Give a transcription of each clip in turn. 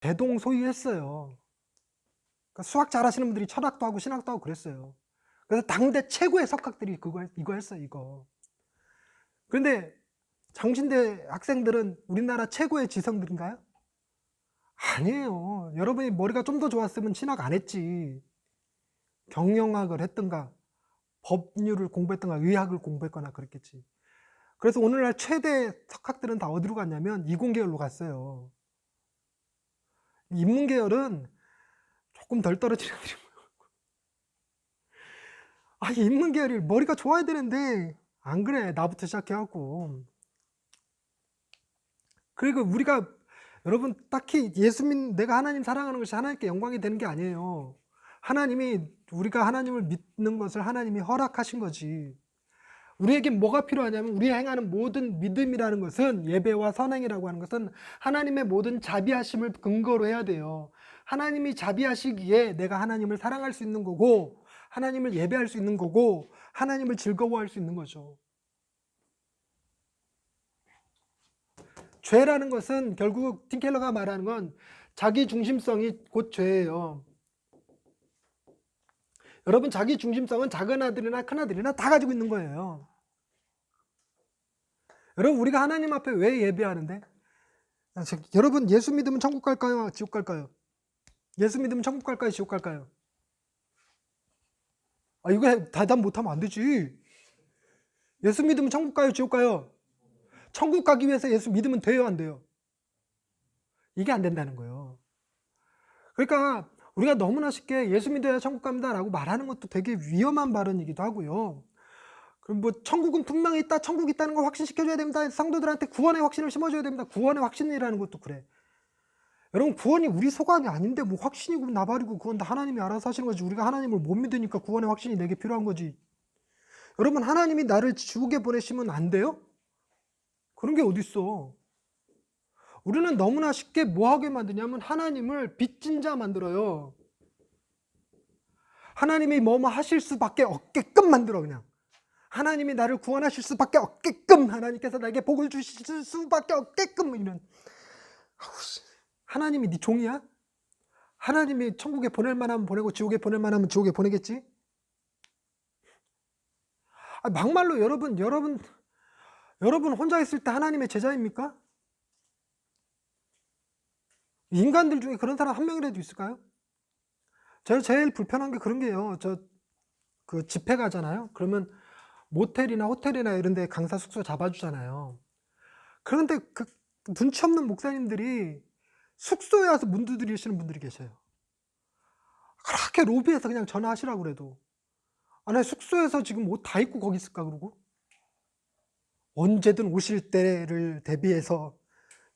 대동소이했어요. 그러니까 수학 잘하시는 분들이 철학도 하고 신학도 하고 그랬어요. 그래서 당대 최고의 석학들이 이거 했어요, 이거. 그런데 장신대 학생들은 우리나라 최고의 지성들인가요? 아니에요. 여러분이 머리가 좀 더 좋았으면 신학 안 했지. 경영학을 했든가 법률을 공부했든가 의학을 공부했거나 그랬겠지. 그래서 오늘날 최대 석학들은 다 어디로 갔냐면 이공계열로 갔어요. 인문계열은 조금 덜 떨어지는 애들이. 인문계열이 머리가 좋아야 되는데 안 그래. 나부터 시작해갖고. 그리고 우리가 여러분 딱히 내가 하나님 사랑하는 것이 하나님께 영광이 되는 게 아니에요. 우리가 하나님을 믿는 것을 하나님이 허락하신 거지. 우리에게 뭐가 필요하냐면 우리가 행하는 모든 믿음이라는 것은, 예배와 선행이라고 하는 것은 하나님의 모든 자비하심을 근거로 해야 돼요. 하나님이 자비하시기에 내가 하나님을 사랑할 수 있는 거고, 하나님을 예배할 수 있는 거고, 하나님을 즐거워할 수 있는 거죠. 죄라는 것은 결국 틴켈러가 말하는 건 자기 중심성이 곧 죄예요. 여러분, 자기 중심성은 작은 아들이나 큰 아들이나 다 가지고 있는 거예요. 여러분, 우리가 하나님 앞에 왜 예배하는데? 여러분, 예수 믿으면 천국 갈까요? 지옥 갈까요? 예수 믿으면 천국 갈까요? 지옥 갈까요? 이거 대답 못하면 안 되지. 예수 믿으면 천국 가요? 지옥 가요? 천국 가기 위해서 예수 믿으면 돼요? 안 돼요? 이게 안 된다는 거예요. 그러니까 우리가 너무나 쉽게 예수 믿어야 천국 갑니다 라고 말하는 것도 되게 위험한 발언이기도 하고요. 그럼 뭐 천국은 분명히 있다, 천국이 있다는 걸 확신시켜줘야 됩니다. 성도들한테 구원의 확신을 심어줘야 됩니다. 구원의 확신이라는 것도 그래. 여러분, 구원이 우리 소관이 아닌데 뭐 확신이고 나발이고 그건 다 하나님이 알아서 하시는 거지. 우리가 하나님을 못 믿으니까 구원의 확신이 내게 필요한 거지. 여러분, 하나님이 나를 지옥에 보내시면 안 돼요? 그런 게 어딨어. 우리는 너무나 쉽게 뭐하게 만드냐면 하나님을 빚진 자 만들어요. 하나님이 뭐뭐 하실 수밖에 없게끔 만들어. 그냥 하나님이 나를 구원하실 수밖에 없게끔, 하나님께서 나에게 복을 주실 수밖에 없게끔. 이런, 하나님이 네 종이야? 하나님이 천국에 보낼 만하면 보내고 지옥에 보낼 만하면 지옥에 보내겠지? 막말로 여러분 혼자 있을 때 하나님의 제자입니까? 인간들 중에 그런 사람 한 명이라도 있을까요? 제가 제일 불편한 게 그런 게요. 그 집회 가잖아요. 그러면 모텔이나 호텔이나 이런 데 강사 숙소 잡아주잖아요. 그런데 그 눈치 없는 목사님들이 숙소에 와서 문 두드리시는 분들이 계셔요. 그렇게 로비에서 그냥 전화하시라고 그래도, 나 숙소에서 지금 옷 다 입고 거기 있을까 그러고, 언제든 오실 때를 대비해서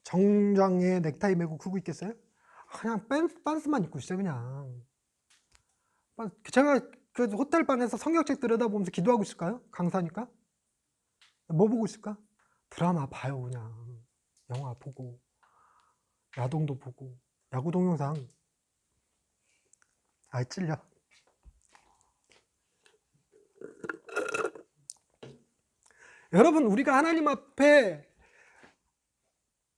정장에 넥타이 메고 그러고 있겠어요? 그냥 빤스만 입고 있어요. 그냥 제가 그 호텔 방에서 성경책 들여다보면서 기도하고 있을까요? 강사니까. 뭐 보고 있을까? 드라마 봐요. 그냥 영화 보고 야동도 보고 야구 동영상. 찔려. 여러분, 우리가 하나님 앞에,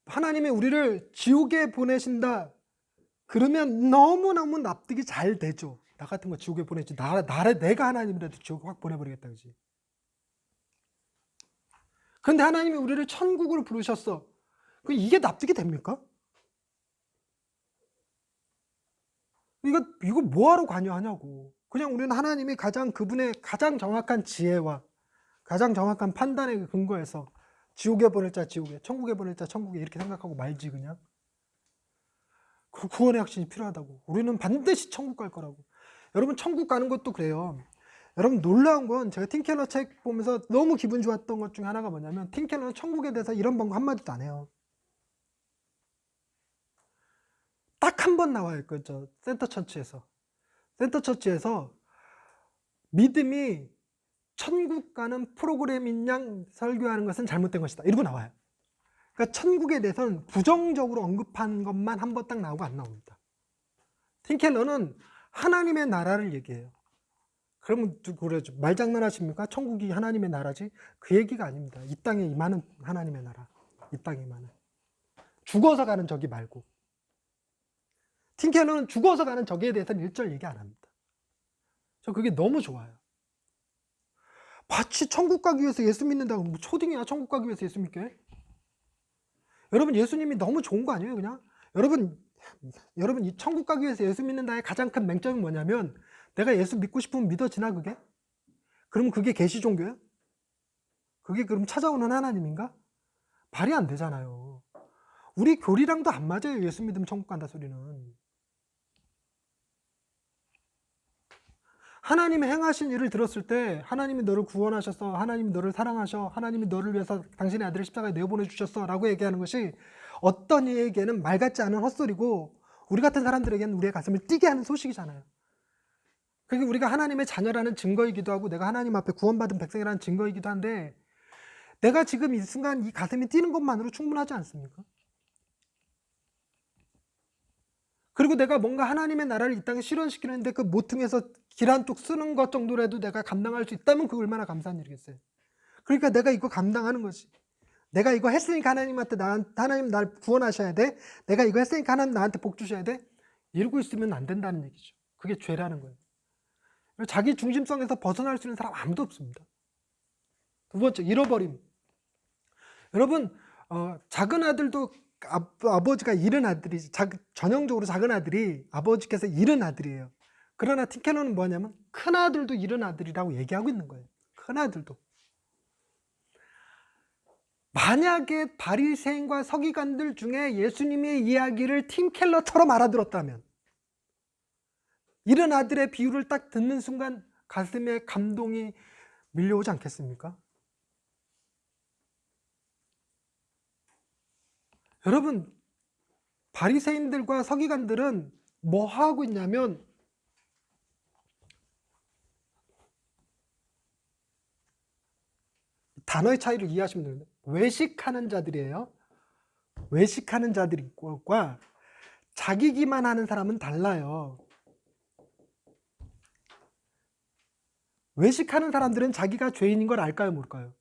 하나님이 우리를 지옥에 보내신다 그러면 너무너무 납득이 잘 되죠. 나 같은 거 지옥에 보내지. 내가 하나님이라도 지옥에 확 보내버리겠다, 그지? 그런데 하나님이 우리를 천국으로 부르셨어. 이게 납득이 됩니까? 이거 뭐하러 관여하냐고. 그냥 우리는 하나님이 그분의 가장 정확한 지혜와 가장 정확한 판단에 근거해서 지옥에 보낼 자 지옥에, 천국에 보낼 자 천국에, 이렇게 생각하고 말지. 그냥 그 구원의 확신이 필요하다고. 우리는 반드시 천국 갈 거라고. 여러분, 천국 가는 것도 그래요. 여러분, 놀라운 건 제가 틴켈러 책 보면서 너무 기분 좋았던 것 중에 하나가 뭐냐면, 틴켈러는 천국에 대해서 이런 방법 한마디도 안 해요. 딱 한 번 나와요. 센터처치에서 믿음이 천국 가는 프로그램인 양 설교하는 것은 잘못된 것이다, 이러고 나와요. 그러니까 천국에 대해서는 부정적으로 언급한 것만 한 번 딱 나오고 안 나옵니다. 틴켈러는 하나님의 나라를 얘기해요. 그러면 그러죠. 말장난하십니까? 천국이 하나님의 나라지? 그 얘기가 아닙니다. 이 땅에 임하는 하나님의 나라. 이 땅에 임하는. 죽어서 가는 저기 말고. 팀 켈러는 죽어서 가는 적에 대해서는 일절 얘기 안 합니다. 저 그게 너무 좋아요. 마치 천국 가기 위해서 예수 믿는다고 뭐 초딩이야 천국 가기 위해서 예수 믿게. 여러분 예수님이 너무 좋은 거 아니에요 그냥? 여러분 이 천국 가기 위해서 예수 믿는다의 가장 큰 맹점이 뭐냐면 내가 예수 믿고 싶으면 믿어지나 그게? 그러면 그게 계시 종교예요? 그게 그럼 찾아오는 하나님인가? 말이 안 되잖아요. 우리 교리랑도 안 맞아요. 예수 믿으면 천국 간다 소리는. 하나님이 행하신 일을 들었을 때 하나님이 너를 구원하셨어, 하나님이 너를 사랑하셔, 하나님이 너를 위해서 당신의 아들을 십자가에 내보내주셨어 라고 얘기하는 것이 어떤 이에게는 말 같지 않은 헛소리고 우리 같은 사람들에게는 우리의 가슴을 뛰게 하는 소식이잖아요. 그게 우리가 하나님의 자녀라는 증거이기도 하고 내가 하나님 앞에 구원받은 백성이라는 증거이기도 한데 내가 지금 이 순간 이 가슴이 뛰는 것만으로 충분하지 않습니까? 그리고 내가 뭔가 하나님의 나라를 이 땅에 실현시키는데 그 모퉁이에서 길 한쪽 쓰는 것 정도라도 내가 감당할 수 있다면 그거 얼마나 감사한 일이겠어요. 그러니까 내가 이거 감당하는 거지. 내가 이거 했으니까 하나님한테 하나님 날 구원하셔야 돼. 내가 이거 했으니까 하나님 나한테 복 주셔야 돼. 이러고 있으면 안 된다는 얘기죠. 그게 죄라는 거예요. 자기 중심성에서 벗어날 수 있는 사람 아무도 없습니다. 두 번째, 잃어버림. 여러분 작은 아들도 아버지가 잃은 아들이 전형적으로 작은 아들이 아버지께서 잃은 아들이에요. 그러나 팀켈러는 뭐냐면 큰 아들도 잃은 아들이라고 얘기하고 있는 거예요. 큰 아들도. 만약에 바리새인과 서기관들 중에 예수님의 이야기를 팀켈러처럼 알아들었다면 잃은 아들의 비유를 딱 듣는 순간 가슴에 감동이 밀려오지 않겠습니까? 여러분 바리새인들과 서기관들은 뭐 하고 있냐면 단어의 차이를 이해하시면 됩니다. 외식하는 자들이에요. 외식하는 자들과 자기기만 하는 사람은 달라요. 외식하는 사람들은 자기가 죄인인 걸 알까요 모를까요?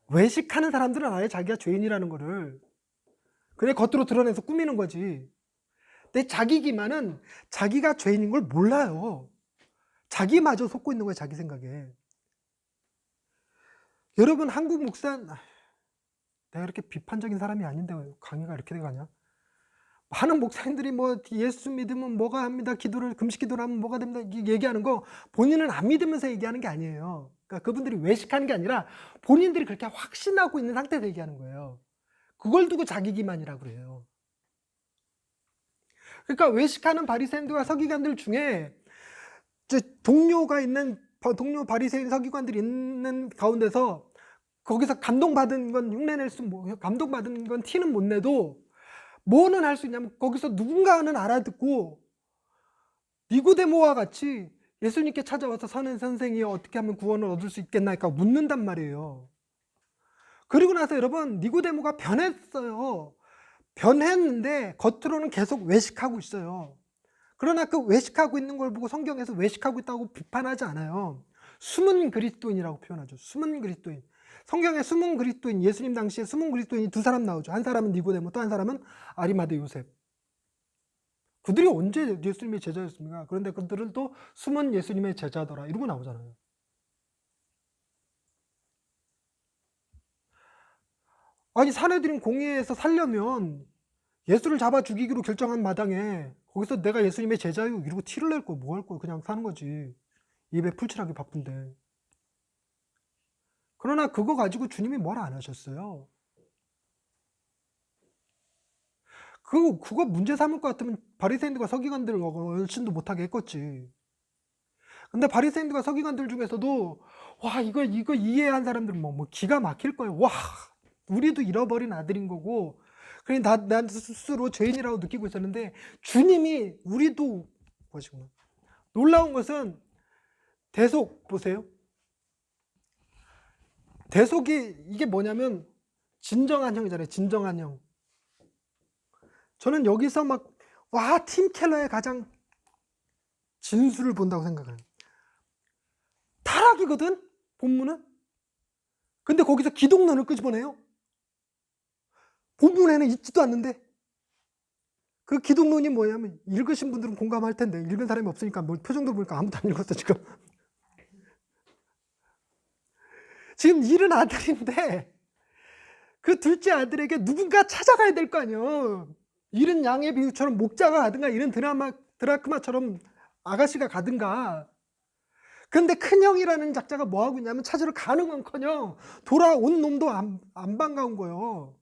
외식하는 사람들은 아예 자기가 죄인이라는 거를 그냥 겉으로 드러내서 꾸미는 거지. 근데 자기기만은 자기가 죄인인 걸 몰라요. 자기마저 속고 있는 거예요. 자기 생각에. 여러분 한국 목사 내가 이렇게 비판적인 사람이 아닌데 왜 강의가 이렇게 가냐? 많은 목사님들이 뭐 예수 믿으면 뭐가 합니다. 금식 기도를 하면 뭐가 됩니다. 얘기하는 거 본인은 안 믿으면서 얘기하는 게 아니에요. 그러니까 그분들이 외식하는 게 아니라 본인들이 그렇게 확신하고 있는 상태에서 얘기하는 거예요. 그걸 두고 자기기만이라고 그래요. 그러니까 외식하는 바리새인들과 서기관들 중에 동료 바리새인 서기관들이 있는 가운데서 거기서 감동받은 건 흉내낼 수 감동받은 건 티는 못 내도 뭐는 할 수 있냐면 거기서 누군가는 알아듣고 니고데모와 같이 예수님께 찾아와서 선생이여 어떻게 하면 구원을 얻을 수 있겠나이까 묻는단 말이에요. 그리고 나서 여러분 니고데모가 변했어요. 변했는데 겉으로는 계속 외식하고 있어요. 그러나 그 외식하고 있는 걸 보고 성경에서 외식하고 있다고 비판하지 않아요. 숨은 그리스도인이라고 표현하죠. 숨은 그리스도인. 성경에 숨은 그리스도인, 예수님 당시에 숨은 그리스도인이 두 사람 나오죠. 한 사람은 니고데모, 또 한 사람은 아리마대 요셉. 그들이 언제 예수님의 제자였습니까? 그런데 그들은 또 숨은 예수님의 제자더라 이러고 나오잖아요. 아니 사내들인 공회에서 살려면 예수를 잡아 죽이기로 결정한 마당에 거기서 내가 예수님의 제자요 이러고 티를 낼 거 뭐 할 거 그냥 사는 거지. 입에 풀칠하기 바쁜데. 그러나 그거 가지고 주님이 뭘 안 하셨어요. 그거 문제 삼을 것 같으면 바리새인들과 서기관들을 얼씬도 못하게 했겠지. 근데 바리새인들과 서기관들 중에서도 와 이거 이해한 사람들은 뭐 기가 막힐 거예요. 와 우리도 잃어버린 아들인 거고 그래 난 스스로 죄인이라고 느끼고 있었는데 주님이 우리도 보시구나. 놀라운 것은 대속 보세요. 대속이 이게 뭐냐면 진정한 형이잖아요. 진정한 형. 저는 여기서 팀 켈러의 가장 진수를 본다고 생각해요. 타락이거든 본문은. 근데 거기서 기독론을 끄집어내요. 본문에는 있지도 않는데 그 기독론이 뭐냐면 읽으신 분들은 공감할 텐데 읽은 사람이 없으니까 뭐 표정도 보니까 아무도 안 읽었어 지금. 지금 잃은 아들인데 그 둘째 아들에게 누군가 찾아가야 될 거 아니에요. 잃은 양의 비유처럼 목자가 가든가 잃은 드라크마처럼 아가씨가 가든가. 그런데 큰형이라는 작자가 뭐하고 있냐면 찾으러 가는 건커녕 돌아온 놈도 안 반가운 거예요.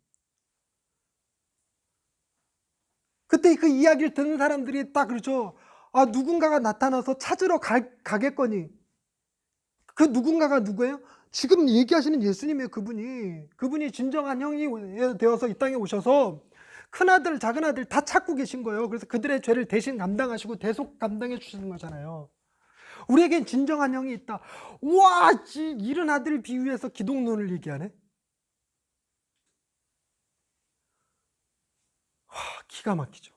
그때 그 이야기를 듣는 사람들이 딱 그러죠. 아, 누군가가 나타나서 찾으러 가겠거니. 그 누군가가 누구예요? 지금 얘기하시는 예수님이에요. 그분이 진정한 형이 되어서 이 땅에 오셔서 큰아들 작은아들 다 찾고 계신 거예요. 그래서 그들의 죄를 대신 감당하시고 대속 감당해 주시는 거잖아요. 우리에겐 진정한 형이 있다. 우와, 잃은 아들 비유해서 기독론을 얘기하네. 와, 기가 막히죠.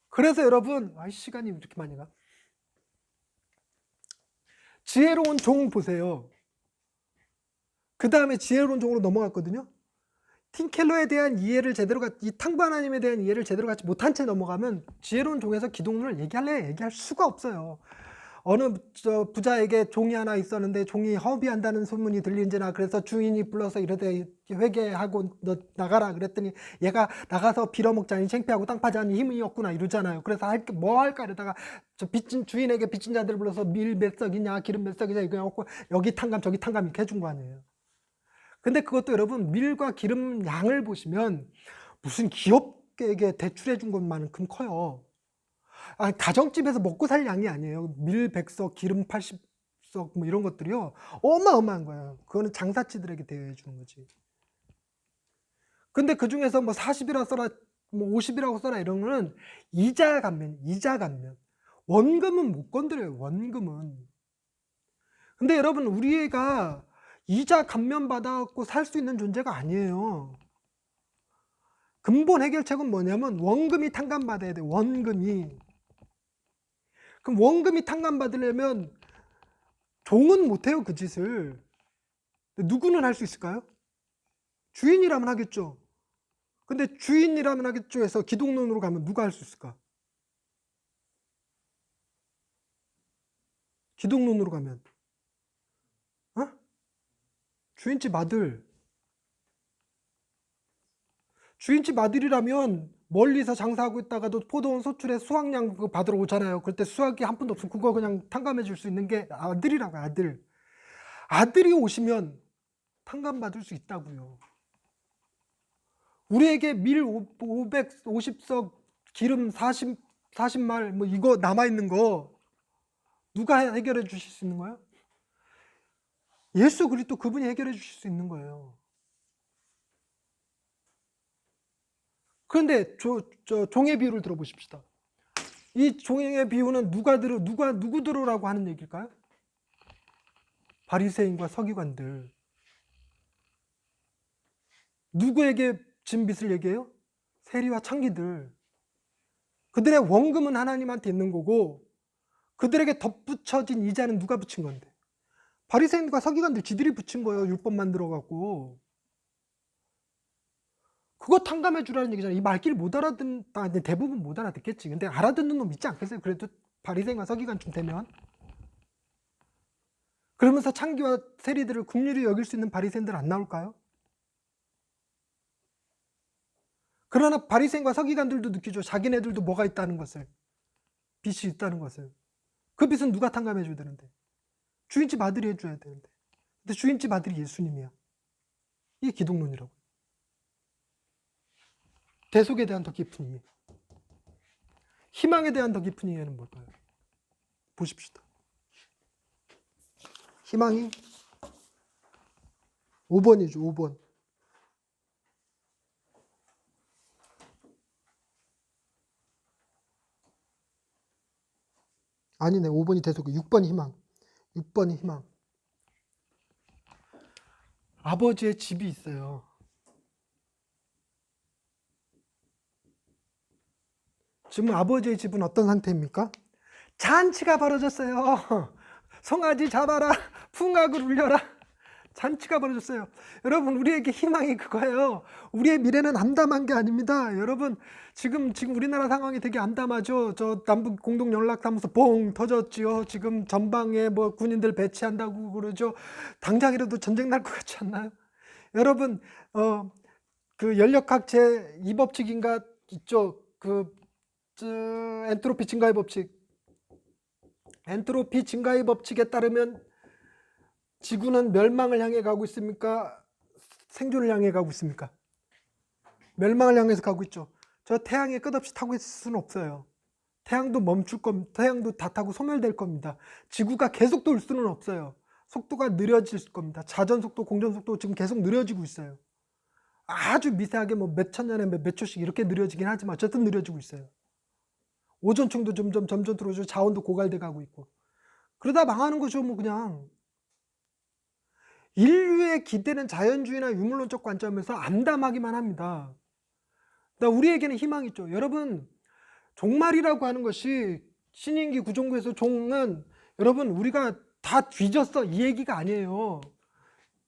그래서 여러분, 시간이 이렇게 많이 가. 지혜로운 종 보세요. 그 다음에 지혜로운 종으로 넘어갔거든요. 팀켈러에 대한 이해를 이 탕부 하나님에 대한 이해를 제대로 갖지 못한 채 넘어가면 지혜로운 종에서 기독론을 얘기할 수가 없어요. 어느 부자에게 종이 하나 있었는데 종이 허비한다는 소문이 들린지나 그래서 주인이 불러서 이러되 회개하고 너 나가라 그랬더니 얘가 나가서 빌어먹자니 창피하고 땅 파자니 힘이 없구나 이러잖아요. 그래서 뭐 할까 이러다가 주인에게 빚진 자들을 불러서 밀 몇 석이냐 기름 몇 석이냐 이거 해갖고 여기 탕감 저기 탕감 이렇게 해준 거 아니에요. 근데 그것도 여러분 밀과 기름 양을 보시면 무슨 기업에게 대출해 준 것만큼 커요. 가정집에서 먹고 살 양이 아니에요. 밀 100석, 기름 80석 뭐 이런 것들이요. 어마어마한 거예요. 그거는 장사치들에게 대여해 주는 거지. 근데 그 중에서 뭐 40이라고 써라, 뭐 50이라고 써라 이런 거는 이자 감면. 원금은 못 건드려요. 원금은. 근데 여러분 우리가 이자 감면 받아갖고 살 수 있는 존재가 아니에요. 근본 해결책은 뭐냐면 원금이 탕감받아야 돼. 원금이. 그럼 원금이 탕감받으려면 종은 못해요. 그 짓을. 누구는 할 수 있을까요? 주인이라면 하겠죠. 근데 주인이라면 하겠죠 해서 기독론으로 가면 누가 할 수 있을까? 기독론으로 가면 주인집 아들. 주인집 아들이라면 멀리서 장사하고 있다가도 포도원 소출에 수확량 그거 받으러 오잖아요. 그때 수확이 한 푼도 없으면 그거 그냥 탕감해 줄 수 있는 게 아들이라고. 아들이 오시면 탕감받을 수 있다고요. 우리에게 밀 550석 기름 40말 뭐 이거 남아있는 거 누가 해결해 주실 수 있는 거예요? 예수 그리스도 그분이 해결해 주실 수 있는 거예요. 그런데 종의 비유를 들어보십시다. 이 종의 비유는 누구 들으라고 하는 얘기일까요? 바리새인과 서기관들. 누구에게 진 빚을 얘기해요? 세리와 창기들. 그들의 원금은 하나님한테 있는 거고 그들에게 덧붙여진 이자는 누가 붙인 건데? 바리새인과 서기관들 지들이 붙인 거예요. 율법 만들어갖고. 그거 탕감해 주라는 얘기잖아요. 이 말귀를 못 알아듣다. 대부분 못 알아듣겠지. 근데 알아듣는 놈 있지 않겠어요? 그래도 바리새인과 서기관쯤 되면. 그러면서 창기와 세리들을 긍휼히 여길 수 있는 바리새인들 안 나올까요? 그러나 바리새인과 서기관들도 느끼죠. 자기네들도 뭐가 있다는 것을. 빚이 있다는 것을. 그 빚은 누가 탕감해 줘야 되는데? 주인집 아들이 해줘야 되는데. 근데 주인집 아들이 예수님이야. 이게 기독론이라고. 대속에 대한 더 깊은 이해. 희망에 대한 더 깊은 이해는 뭘까요? 보십시다. 희망이 5번이죠. 5번. 아니네. 5번이 대속. 6번이 희망. 6번이 희망. 아버지의 집이 있어요. 지금 아버지의 집은 어떤 상태입니까? 잔치가 벌어졌어요. 송아지 잡아라. 풍악을 울려라. 잔치가 벌어졌어요. 여러분, 우리에게 희망이 그거예요. 우리의 미래는 암담한 게 아닙니다. 여러분, 지금 우리나라 상황이 되게 암담하죠. 저 남북 공동 연락사무소 뻥 터졌지요. 지금 전방에 뭐 군인들 배치한다고 그러죠. 당장이라도 전쟁 날 것 같지 않나요? 여러분, 그 연력학 제 2법칙인가 있죠. 엔트로피 증가의 법칙. 엔트로피 증가의 법칙에 따르면 지구는 멸망을 향해 가고 있습니까? 생존을 향해 가고 있습니까? 멸망을 향해서 가고 있죠. 저 태양에 끝없이 타고 있을 수는 없어요. 태양도 멈출 겁니다. 태양도 다 타고 소멸될 겁니다. 지구가 계속 돌 수는 없어요. 속도가 느려질 겁니다. 자전 속도, 공전 속도 지금 계속 느려지고 있어요. 아주 미세하게 뭐 몇천 년에 몇 초씩 이렇게 느려지긴 하지만 어쨌든 느려지고 있어요. 오존층도 점점 들어오죠. 자원도 고갈돼 가고 있고. 그러다 망하는 거죠, 뭐 그냥. 인류의 기대는 자연주의나 유물론적 관점에서 암담하기만 합니다. 그러니까 우리에게는 희망이 있죠. 여러분, 종말이라고 하는 것이 신인기 구종구에서 종은 여러분 우리가 다 뒤졌어 이 얘기가 아니에요.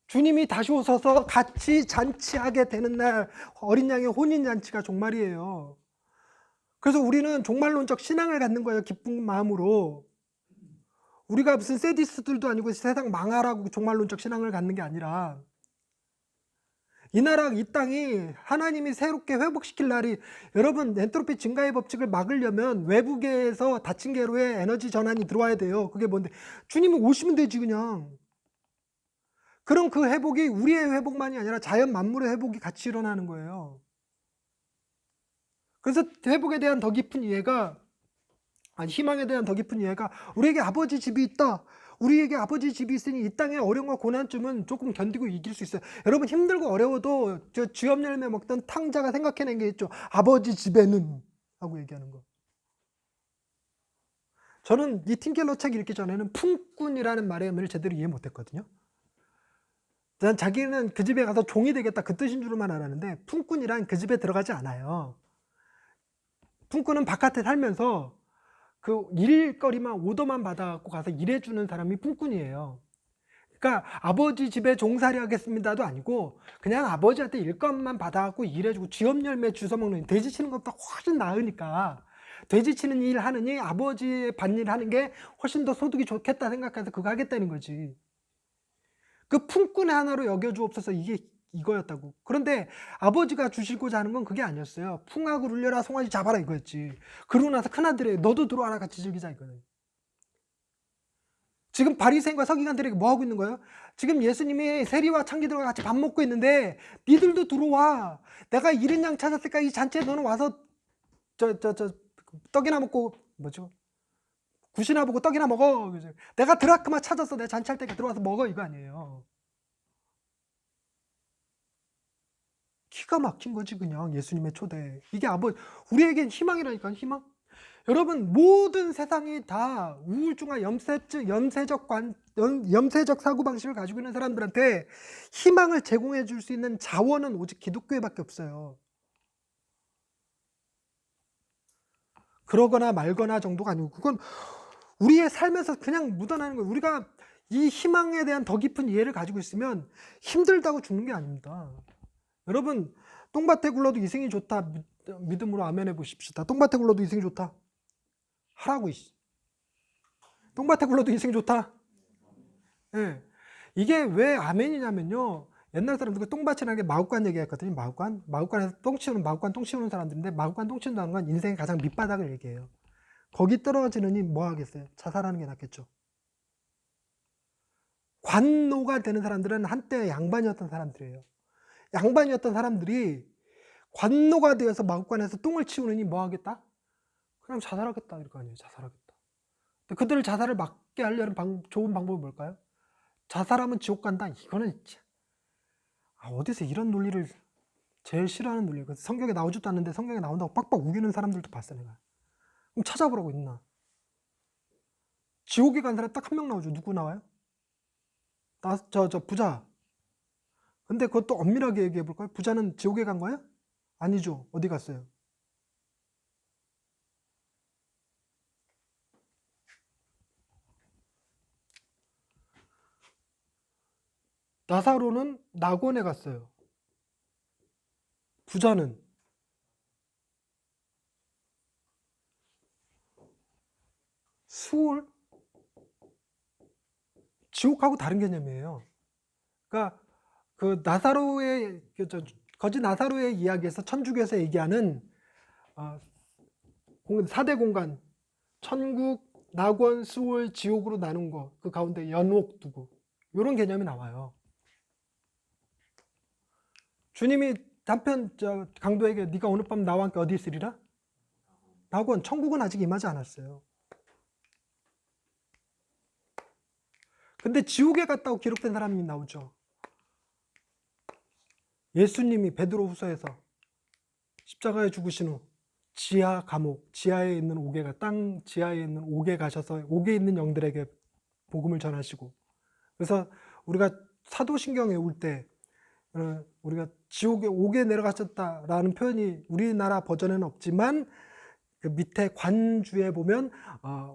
주님이 다시 오셔서 같이 잔치하게 되는 날 어린 양의 혼인잔치가 종말이에요. 그래서 우리는 종말론적 신앙을 갖는 거예요. 기쁜 마음으로. 우리가 무슨 세디스들도 아니고 세상 망하라고 종말론적 신앙을 갖는 게 아니라 이 나라 이 땅이 하나님이 새롭게 회복시킬 날이 여러분 엔트로피 증가의 법칙을 막으려면 외부계에서 닫힌 궤로에 에너지 전환이 들어와야 돼요. 그게 뭔데? 주님이 오시면 되지 그냥. 그럼 그 회복이 우리의 회복만이 아니라 자연 만물의 회복이 같이 일어나는 거예요. 그래서 회복에 대한 더 깊은 이해가 희망에 대한 더 깊은 이해가 우리에게 아버지 집이 있다. 우리에게 아버지 집이 있으니 이 땅의 어려움과 고난쯤은 조금 견디고 이길 수 있어요. 여러분 힘들고 어려워도 저 쥐업 열매 먹던 탕자가 생각해낸 게 있죠. 아버지 집에는 하고 얘기하는 거. 저는 이 팀켈러 책 읽기 전에는 품꾼이라는 말의 의미를 제대로 이해 못했거든요. 난 자기는 그 집에 가서 종이 되겠다 그 뜻인 줄만 알았는데 품꾼이란 그 집에 들어가지 않아요. 품꾼은 바깥에 살면서 그 일거리만 오더만 받아갖고 가서 일해주는 사람이 품꾼이에요. 그러니까 아버지 집에 종살이 하겠습니다도 아니고 그냥 아버지한테 일감만 받아갖고 일해주고 쥐업 열매 주워먹는 돼지 치는 것보다 훨씬 나으니까 돼지 치는 일 하느니 아버지의 밭일 하는 게 훨씬 더 소득이 좋겠다 생각해서 그거 하겠다는 거지. 그 품꾼의 하나로 여겨주옵소서 이게 이거였다고. 그런데 아버지가 주시고자 하는 건 그게 아니었어요. 풍악을 울려라 송아지 잡아라 이거였지. 그러고 나서 큰아들이 너도 들어와라 같이 즐기자 이거는. 지금 바리새인과 서기관들에게 뭐 하고 있는 거예요? 지금 예수님이 세리와 창기들과 같이 밥 먹고 있는데 니들도 들어와. 내가 1인 양 찾았으니까 이 잔치에 너는 와서 떡이나 먹고 뭐죠? 굿이나 보고 떡이나 먹어. 내가 드라크마 찾았어. 내가 잔치할 때까 들어와서 먹어 이거 아니에요. 기가 막힌 거지 그냥 예수님의 초대. 이게 우리에겐 희망이라니까 희망. 여러분 모든 세상이 다 우울증과 염세적 사고방식을 가지고 있는 사람들한테 희망을 제공해 줄 수 있는 자원은 오직 기독교회밖에 없어요. 그러거나 말거나 정도가 아니고 그건 우리의 삶에서 그냥 묻어나는 거예요. 우리가 이 희망에 대한 더 깊은 이해를 가지고 있으면 힘들다고 죽는 게 아닙니다. 여러분 똥밭에 굴러도 이생이 좋다 믿음으로 아멘해 보십시다. 똥밭에 굴러도 이생이 좋다 하라고. 똥밭에 굴러도 인생이 좋다. 예. 이게 왜 아멘이냐면요. 옛날 사람들 똥밭이라는 게 마구간 얘기했거든요. 마구간에서 마구간 똥 치우는 사람들인데 마구간 똥 치운다는 건 인생의 가장 밑바닥을 얘기해요. 거기 떨어지느니 뭐 하겠어요? 자살하는 게 낫겠죠. 관노가 되는 사람들은 한때 양반이었던 사람들이에요. 양반이었던 사람들이 관노가 되어서 마구간에서 똥을 치우느니 뭐 하겠다? 그냥 자살하겠다 이럴 거 아니에요. 자살하겠다. 그들을 자살을 막게 하려는 좋은 방법이 뭘까요? 자살하면 지옥 간다. 이거는 어디서 이런 논리를 제일 싫어하는 논리예요. 성경에 나오지도 않는데 성경에 나온다고 빡빡 우기는 사람들도 봤어 내가. 그럼 찾아보라고 있나? 지옥에 간 사람 딱 한 명 나오죠. 누구 나와요? 저 부자. 근데 그것도 엄밀하게 얘기해 볼까요? 부자는 지옥에 간 거예요? 아니죠. 어디 갔어요? 나사로는 낙원에 갔어요. 부자는 수월, 지옥하고 다른 개념이에요. 그러니까 그 나사로의 거짓 나사로의 이야기에서 천주교에서 얘기하는 4대 공간, 천국, 낙원, 수월, 지옥으로 나눈 거, 그 가운데 연옥 두고 이런 개념이 나와요. 주님이 단편 강도에게 네가 오늘 밤 나와 함께 어디 있으리라? 낙원, 천국은 아직 임하지 않았어요. 근데 지옥에 갔다고 기록된 사람이 나오죠. 예수님이 베드로후서에서 십자가에 죽으신 후 지하 감옥, 지하에 있는 옥에가 땅 지하에 있는 옥에 가셔서 옥에 있는 영들에게 복음을 전하시고, 그래서 우리가 사도신경 외울 때 우리가 지옥에 옥에 내려가셨다라는 표현이 우리나라 버전에는 없지만 그 밑에 관주에 보면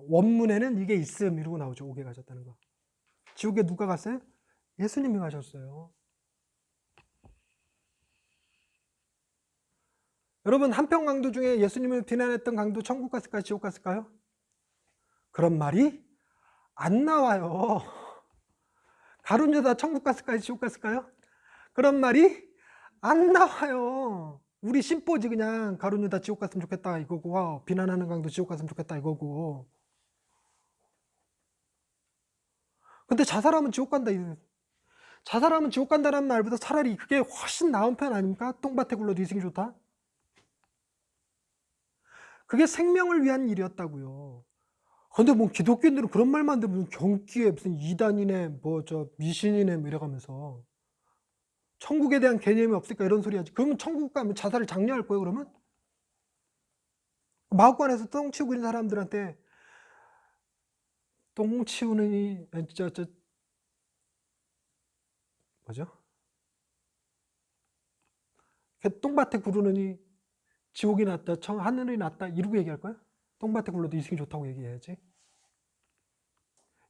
원문에는 이게 있음 이러고 나오죠. 옥에 가셨다는 거. 지옥에 누가 갔어요? 예수님이 가셨어요. 여러분, 한평 강도 중에 예수님을 비난했던 강도 천국 갔을까요? 지옥 갔을까요? 그런 말이 안 나와요. 가룟 유다 천국 갔을까요? 지옥 갔을까요? 그런 말이 안 나와요. 우리 심보지 그냥 가룟 유다 지옥 갔으면 좋겠다 이거고, 비난하는 강도 지옥 갔으면 좋겠다 이거고. 근데 자살하면 지옥 간다. 자살하면 지옥 간다는 말보다 차라리 그게 훨씬 나은 편 아닙니까? 똥밭에 굴러도 이승이 좋다. 그게 생명을 위한 일이었다고요. 근데 뭐 기독교인들은 그런 말만 들으면 경기에 무슨 이단이네 뭐 미신이네 뭐 이래가면서 천국에 대한 개념이 없을까 이런 소리 하지. 그러면 천국 가면 자살을 장려할 거예요 그러면? 마구간에서 똥 치우고 있는 사람들한테 똥 치우느니 뭐죠? 똥밭에 구르느니 지옥이 낫다, 하늘이 낫다 이러고 얘기할 거야? 똥밭에 굴러도 이승이 좋다고 얘기해야지.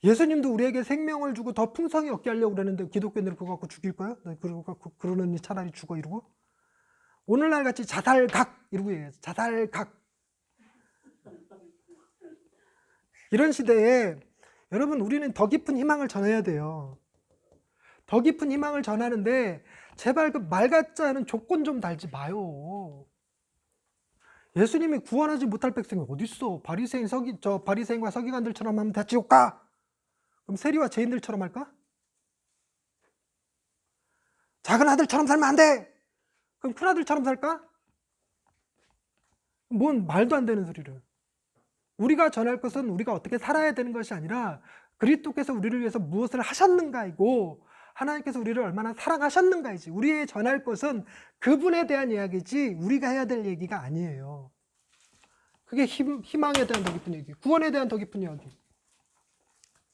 예수님도 우리에게 생명을 주고 더 풍성히 얻게 하려고 그러는데 기독교인들은 그거 갖고 죽일 거야? 그러느니 차라리 죽어 이러고? 오늘날 같이 자살각 이러고 얘기해야지. 자살각. 이런 시대에 여러분 우리는 더 깊은 희망을 전해야 돼요. 더 깊은 희망을 전하는데 제발 그 말 같지 않은 조건 좀 달지 마요. 예수님이 구원하지 못할 백성이 어딨어? 바리새인과 서기관들처럼 하면 다 지옥 가. 그럼 세리와 죄인들처럼 할까? 작은 아들처럼 살면 안 돼. 그럼 큰 아들처럼 살까? 뭔 말도 안 되는 소리를. 우리가 전할 것은 우리가 어떻게 살아야 되는 것이 아니라 그리스도께서 우리를 위해서 무엇을 하셨는가이고 하나님께서 우리를 얼마나 사랑하셨는가이지. 우리의 전할 것은 그분에 대한 이야기지 우리가 해야 될 얘기가 아니에요. 그게 희망에 대한 더 깊은 얘기, 구원에 대한 더 깊은 이야기.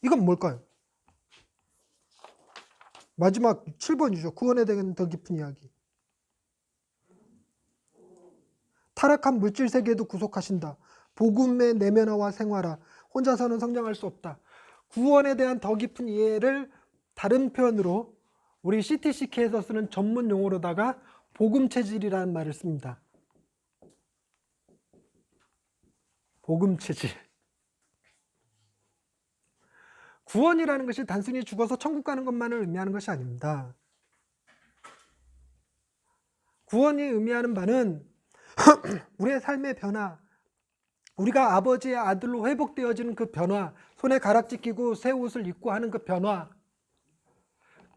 이건 뭘까요? 마지막 7번이죠. 구원에 대한 더 깊은 이야기. 타락한 물질 세계에도 구속하신다. 복음의 내면화와 생활화. 혼자서는 성장할 수 없다. 구원에 대한 더 깊은 이해를 다른 표현으로 우리 CTCK에서 쓰는 전문 용어로다가 복음 체질이라는 말을 씁니다. 복음 체질. 구원이라는 것이 단순히 죽어서 천국 가는 것만을 의미하는 것이 아닙니다. 구원이 의미하는 바는 우리의 삶의 변화, 우리가 아버지의 아들로 회복되어지는 그 변화, 손에 가락지 끼고 새 옷을 입고 하는 그 변화,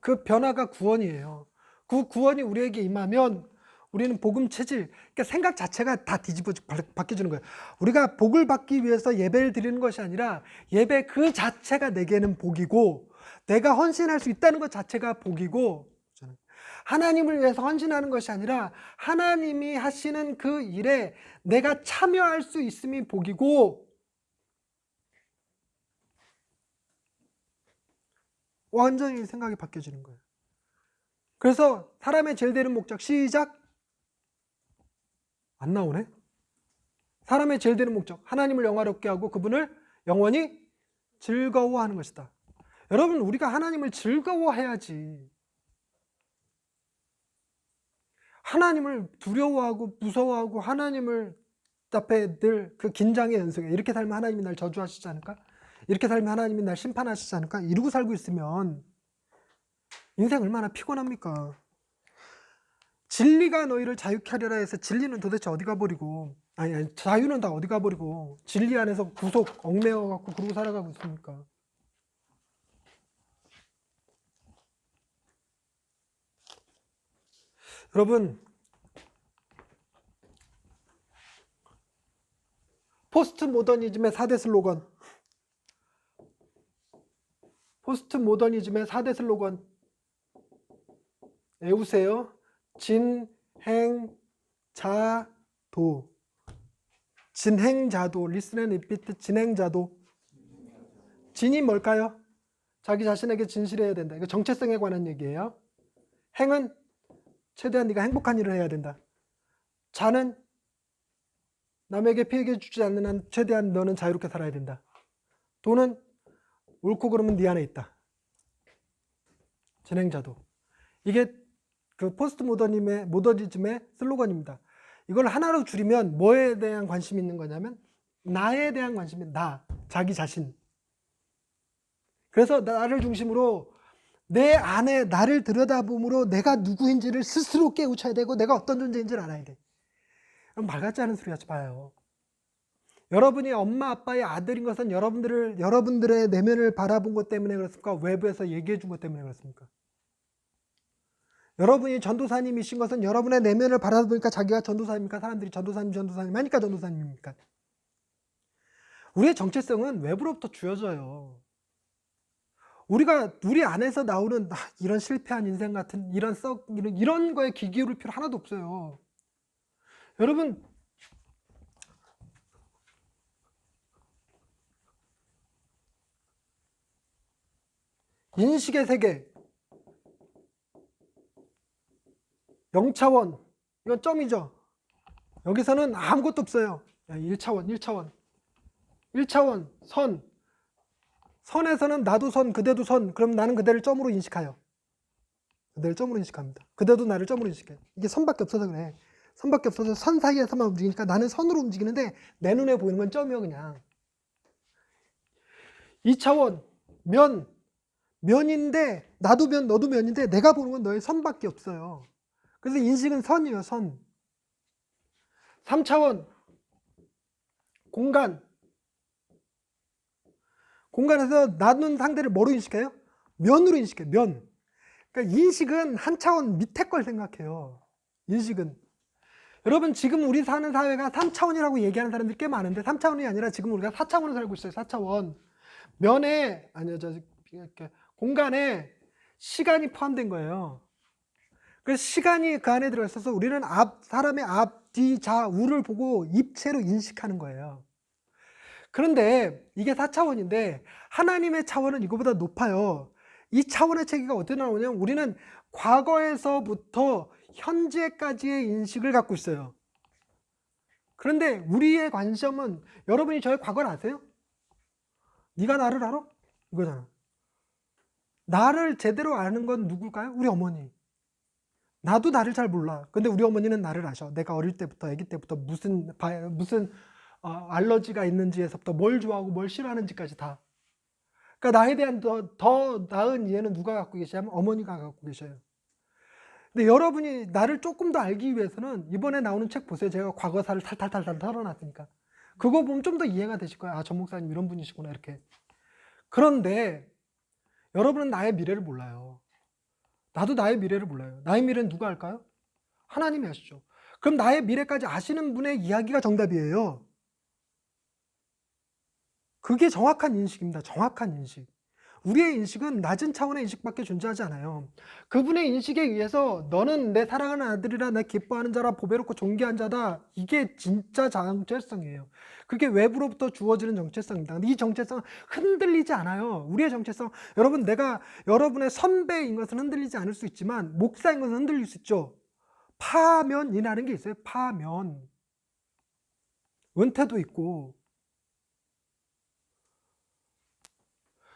그 변화가 구원이에요. 그 구원이 우리에게 임하면 우리는 복음 체질, 그러니까 생각 자체가 다 바뀌어지는 거예요. 우리가 복을 받기 위해서 예배를 드리는 것이 아니라 예배 그 자체가 내게는 복이고 내가 헌신할 수 있다는 것 자체가 복이고 하나님을 위해서 헌신하는 것이 아니라 하나님이 하시는 그 일에 내가 참여할 수 있음이 복이고 완전히 생각이 바뀌어지는 거예요. 그래서 사람의 제일 되는 목적 시작 안 나오네. 사람의 제일 되는 목적 하나님을 영화롭게 하고 그분을 영원히 즐거워하는 것이다. 여러분 우리가 하나님을 즐거워해야지. 하나님을 두려워하고 무서워하고 하나님을 앞에 늘 그 긴장의 연속에 이렇게 살면 하나님이 날 저주하시지 않을까? 이렇게 살면 하나님이 날 심판하시지 않을까? 이러고 살고 있으면 인생 얼마나 피곤합니까? 진리가 너희를 자유케 하리라 해서 진리는 도대체 어디 가버리고 아니 자유는 다 어디 가버리고 진리 안에서 구속 얽매여 갖고 그러고 살아가고 있습니까? 여러분, 포스트 모더니즘의 4대 슬로건, 포스트 모더니즘의 4대 슬로건 외우세요. 진행자도, 진행자도, 리슨 앤 리피트. 진행자도. 진이 뭘까요? 자기 자신에게 진실해야 된다. 이거 정체성에 관한 얘기예요. 행은 최대한 네가 행복한 일을 해야 된다. 자는 남에게 피해 주지 않는 한 최대한 너는 자유롭게 살아야 된다. 도는 옳고 그름은 네 안에 있다. 진행자도. 이게 그 포스트 모더니즘의 슬로건입니다. 이걸 하나로 줄이면 뭐에 대한 관심이 있는 거냐면 나에 대한 관심이 나, 자기 자신. 그래서 나를 중심으로 내 안에 나를 들여다봄으로 내가 누구인지를 스스로 깨우쳐야 되고 내가 어떤 존재인지를 알아야 돼. 말 같지 않은 소리 하지 마요. 여러분이 엄마 아빠의 아들인 것은 여러분들의 내면을 바라본 것 때문에 그렇습니까? 외부에서 얘기해 준 것 때문에 그렇습니까? 여러분이 전도사님이신 것은 여러분의 내면을 바라보니까 자기가 전도사입니까? 사람들이 전도사님 하니까 전도사님입니까? 우리의 정체성은 외부로부터 주어져요. 우리가 우리 안에서 나오는 이런 실패한 인생 같은 이런 거에 귀 기울일 필요 하나도 없어요. 여러분, 인식의 세계, 0차원, 이건 점이죠. 여기서는 아무것도 없어요. 1차원, 1차원, 선. 선에서는 나도 선, 그대도 선. 그럼 나는 그대를 점으로 인식해요. 그대를 점으로 인식합니다. 그대도 나를 점으로 인식해요. 이게 선밖에 없어서 그래. 선밖에 없어서 선 사이에서만 움직이니까 나는 선으로 움직이는데 내 눈에 보이는 건 점이요 그냥. 2차원, 면인데 나도 면, 너도 면인데 내가 보는 건 너의 선밖에 없어요. 그래서 인식은 선이에요, 선. 3차원, 공간에서 나는 상대를 뭐로 인식해요? 면으로 인식해요, 면. 그러니까 인식은 한 차원 밑에 걸 생각해요. 인식은. 여러분, 지금 우리 사는 사회가 3차원이라고 얘기하는 사람들이 꽤 많은데 3차원이 아니라 지금 우리가 4차원을 살고 있어요. 4차원. 공간에 시간이 포함된 거예요. 그래서 시간이 그 안에 들어있어서 우리는 사람의 앞, 뒤, 좌, 우를 보고 입체로 인식하는 거예요. 그런데 이게 4차원인데 하나님의 차원은 이거보다 높아요. 이 차원의 체계가 어떻게 나오냐면 우리는 과거에서부터 현재까지의 인식을 갖고 있어요. 그런데 우리의 관점은 여러분이 저의 과거를 아세요? 네가 나를 알아? 이거잖아. 나를 제대로 아는 건 누굴까요? 우리 어머니. 나도 나를 잘 몰라. 근데 우리 어머니는 나를 아셔. 내가 어릴 때부터, 아기 때부터 무슨 알러지가 있는지에서부터 뭘 좋아하고 뭘 싫어하는지까지 다. 그러니까 나에 대한 더 나은 이해는 누가 갖고 계시냐면 어머니가 갖고 계셔요. 근데 여러분이 나를 조금 더 알기 위해서는 이번에 나오는 책 보세요. 제가 과거사를 탈탈탈탈 털어놨으니까. 그거 보면 좀 더 이해가 되실 거예요. 아, 전 목사님 이런 분이시구나 이렇게. 그런데 여러분은 나의 미래를 몰라요. 나도 나의 미래를 몰라요. 나의 미래는 누가 알까요? 하나님이 아시죠. 그럼 나의 미래까지 아시는 분의 이야기가 정답이에요. 그게 정확한 인식입니다. 정확한 인식. 우리의 인식은 낮은 차원의 인식밖에 존재하지 않아요. 그분의 인식에 의해서 너는 내 사랑하는 아들이라 내 기뻐하는 자라 보배롭고 존귀한 자다. 이게 진짜 정체성이에요. 그게 외부로부터 주어지는 정체성입니다. 근데 이 정체성은 흔들리지 않아요. 우리의 정체성, 내가 여러분의 선배인 것은 흔들리지 않을 수 있지만 목사인 것은 흔들릴 수 있죠. 파면이라는 게 있어요. 파면. 은퇴도 있고.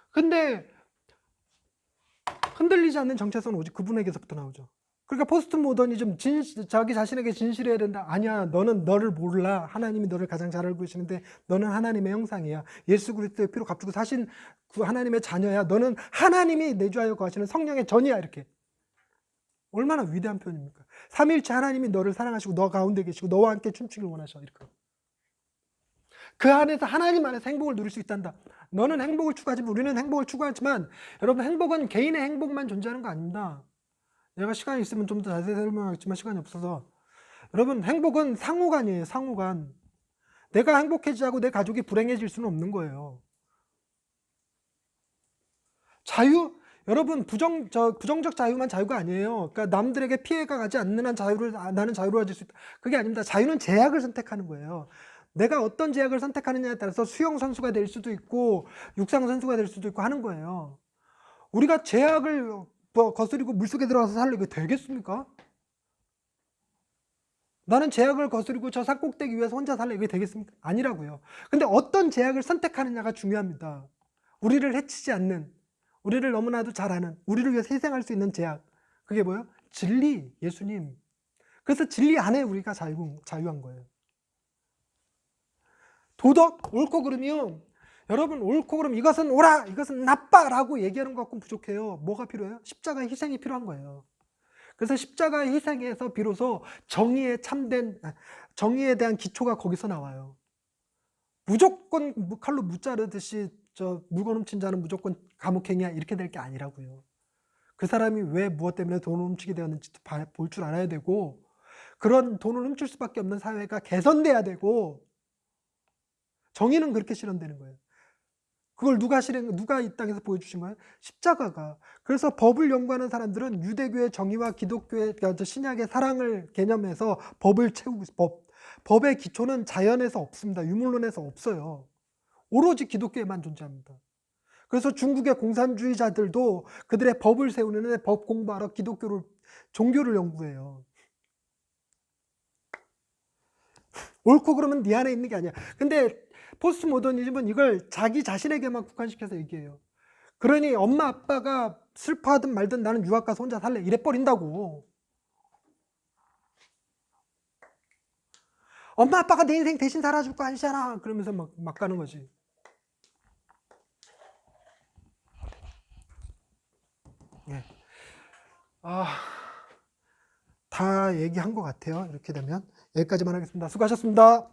근데 흔들리지 않는 정체성은 오직 그분에게서부터 나오죠. 그러니까 포스트 모더니즘, 자기 자신에게 진실해야 된다. 아니야, 너는 너를 몰라. 하나님이 너를 가장 잘 알고 계시는데 너는 하나님의 형상이야. 예수 그리스도의 피로 값주고 사신 그 하나님의 자녀야. 너는 하나님이 내주하여 거하시는 성령의 전이야. 이렇게. 얼마나 위대한 표현입니까? 삼위일체 하나님이 너를 사랑하시고 너 가운데 계시고 너와 함께 춤추길 원하셔. 이렇게. 그 안에서 하나님 안에서 행복을 누릴 수 있단다. 너는 행복을 추구하지만 우리는 행복을 추구하지만 여러분, 행복은 개인의 행복만 존재하는 거 아닙니다. 내가 시간이 있으면 좀 더 자세히 설명하겠지만 시간이 없어서, 여러분, 행복은 상호간이에요. 상호간. 내가 행복해지고 내 가족이 불행해질 수는 없는 거예요. 자유, 여러분, 부정적 자유만 자유가 아니에요. 그러니까 남들에게 피해가 가지 않는 한 나는 자유로워질 수 있다. 그게 아닙니다. 자유는 제약을 선택하는 거예요. 내가 어떤 제약을 선택하느냐에 따라서 수영 선수가 될 수도 있고 육상 선수가 될 수도 있고 하는 거예요. 우리가 제약을 거스리고 물속에 들어가서 살래, 이거 되겠습니까? 나는 제약을 거스리고 저 산 꼭대기 위에서 혼자 살래, 이게 되겠습니까? 아니라고요. 근데 어떤 제약을 선택하느냐가 중요합니다. 우리를 해치지 않는, 우리를 너무나도 잘 아는, 우리를 위해서 희생할 수 있는 제약. 그게 뭐예요? 진리, 예수님. 그래서 진리 안에 우리가 자유한 거예요. 도덕, 옳고 그름이요. 여러분, 옳고 그름, 이것은 옳아, 이것은 나빠라고 얘기하는 것 갖고는 부족해요. 뭐가 필요해요? 십자가의 희생이 필요한 거예요. 그래서 십자가의 희생에서 비로소 정의에 대한 기초가 거기서 나와요. 무조건 칼로 무자르듯이 물건 훔친 자는 무조건 감옥행이야, 이렇게 될 게 아니라고요. 그 사람이 왜 무엇 때문에 돈을 훔치게 되었는지도 볼 줄 알아야 되고, 그런 돈을 훔칠 수밖에 없는 사회가 개선돼야 되고, 정의는 그렇게 실현되는 거예요. 그걸 누가 이 땅에서 보여주신 거예요? 십자가가. 그래서 법을 연구하는 사람들은 유대교의 정의와 기독교의, 그러니까 신약의 사랑을 개념해서 법을 채우고 있어요. 법의 기초는 자연에서 없습니다. 유물론에서 없어요. 오로지 기독교에만 존재합니다. 그래서 중국의 공산주의자들도 그들의 법을 세우는 법 공부하러 종교를 연구해요. 옳고 그러면 네 안에 있는 게 아니야. 근데 포스트 모더니즘은 이걸 자기 자신에게만 국한시켜서 얘기해요. 그러니 엄마 아빠가 슬퍼하든 말든 나는 유학 가서 혼자 살래, 이래 버린다고. 엄마 아빠가 내 인생 대신 살아줄 거 아니잖아, 그러면서 막 가는 거지. 예. 다 얘기한 것 같아요. 이렇게 되면 여기까지만 하겠습니다. 수고하셨습니다.